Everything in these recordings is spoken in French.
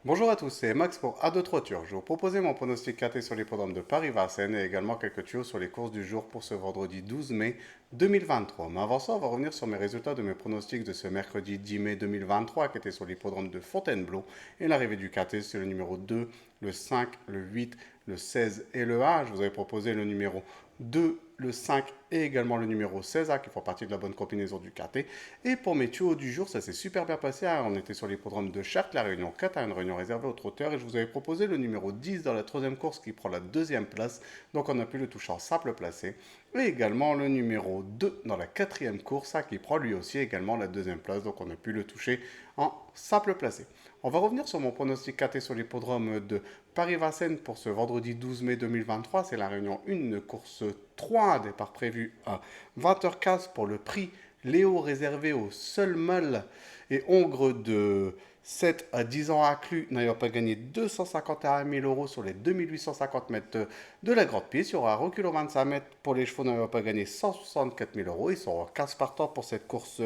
Bonjour à tous, c'est Max pour A2-3 Tours. Je vais vous proposer mon pronostic KT sur l'hippodrome de Paris-Vincennes et également quelques tuyaux sur les courses du jour pour ce vendredi 12 mai 2023. Mais avant ça, on va revenir sur mes résultats de mes pronostics de ce mercredi 10 mai 2023 qui était sur l'hippodrome de Fontainebleau. Et l'arrivée du KT, c'est le numéro 2, le 5, le 8, le 16 et le A. Je vous avais proposé le numéro 2, le 5 et également le numéro 16 qui font partie de la bonne combinaison du KT. Et pour mes tuyaux du jour, ça s'est super bien passé. On était sur l'hippodrome de Chartres, la réunion 4, une réunion réservée aux trotteurs. Et je vous avais proposé le numéro 10 dans la troisième course qui prend la deuxième place. Donc on a pu le toucher en simple placé. Et également le numéro 2 dans la quatrième course qui prend lui aussi également la deuxième place. Donc on a pu le toucher en simple placé. On va revenir sur mon pronostic KT sur l'hippodrome de Paris-Vincennes pour ce vendredi 12 mai 2023. C'est la réunion 1, course 3, un départ prévu à 20h15 pour le prix Léo réservé aux seuls mâles et hongres de 7 à 10 ans inclus, n'ayant pas gagné 251 000 euros sur les 2850 mètres de la grande piste. Il y aura un recul aux 25 mètres pour les chevaux n'ayant pas gagné 164 000 euros. Ils sont 15 partants pour cette course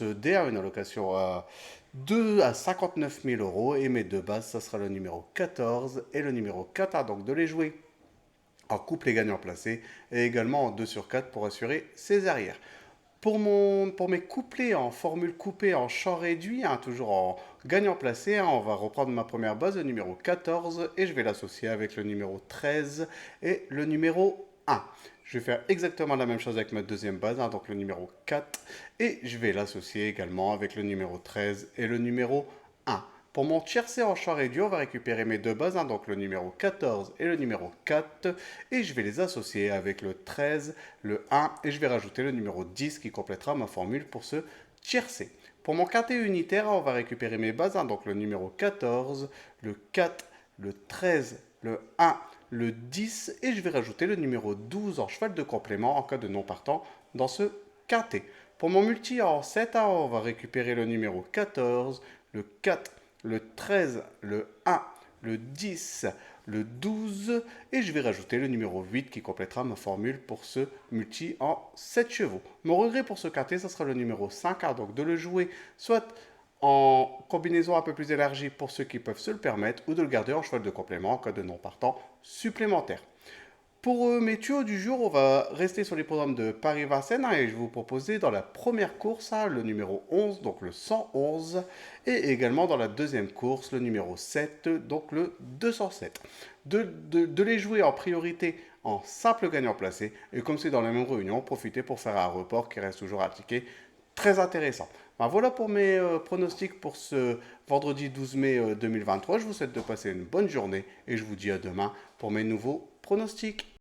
D à une allocation à 2 à 59 000 euros. Et mes deux bases, ça sera le numéro 14 et le numéro 4. Donc de les jouer en couple et gagnant placé et également en 2 sur 4 pour assurer ses arrières. Pour mes couplets en formule coupée en champ réduit, toujours en gagnant placé, on va reprendre ma première base, le numéro 14, et je vais l'associer avec le numéro 13 et le numéro 1. Je vais faire exactement la même chose avec ma deuxième base, donc le numéro 4, et je vais l'associer également avec le numéro 13 et le numéro 1. Pour mon tiercé en champ réduit, on va récupérer mes deux bases, donc le numéro 14 et le numéro 4, et je vais les associer avec le 13, le 1, et je vais rajouter le numéro 10 qui complétera ma formule pour ce tiercé. Pour mon quintet unitaire, on va récupérer mes bases, donc le numéro 14, le 4, le 13, le 1, le 10, et je vais rajouter le numéro 12 en cheval de complément en cas de non partant dans ce quintet. Pour mon multi en 7, on va récupérer le numéro 14, le 4, le 13, le 1, le 10, le 12 et je vais rajouter le numéro 8 qui complétera ma formule pour ce multi en 7 chevaux. Mon regret pour ce quintet, ce sera le numéro 5, donc de le jouer soit en combinaison un peu plus élargie pour ceux qui peuvent se le permettre ou de le garder en cheval de complément en cas de non partant supplémentaire. Pour mes tuyaux du jour, on va rester sur les programmes de Paris-Vincennes et je vais vous proposer dans la première course le numéro 11, donc le 111, et également dans la deuxième course le numéro 7, donc le 207. De les jouer en priorité en simple gagnant placé et comme c'est dans la même réunion, profitez pour faire un report qui reste toujours appliqué. Très intéressant. Ben voilà pour mes pronostics pour ce vendredi 12 mai 2023. Je vous souhaite de passer une bonne journée et je vous dis à demain pour mes nouveaux pronostics.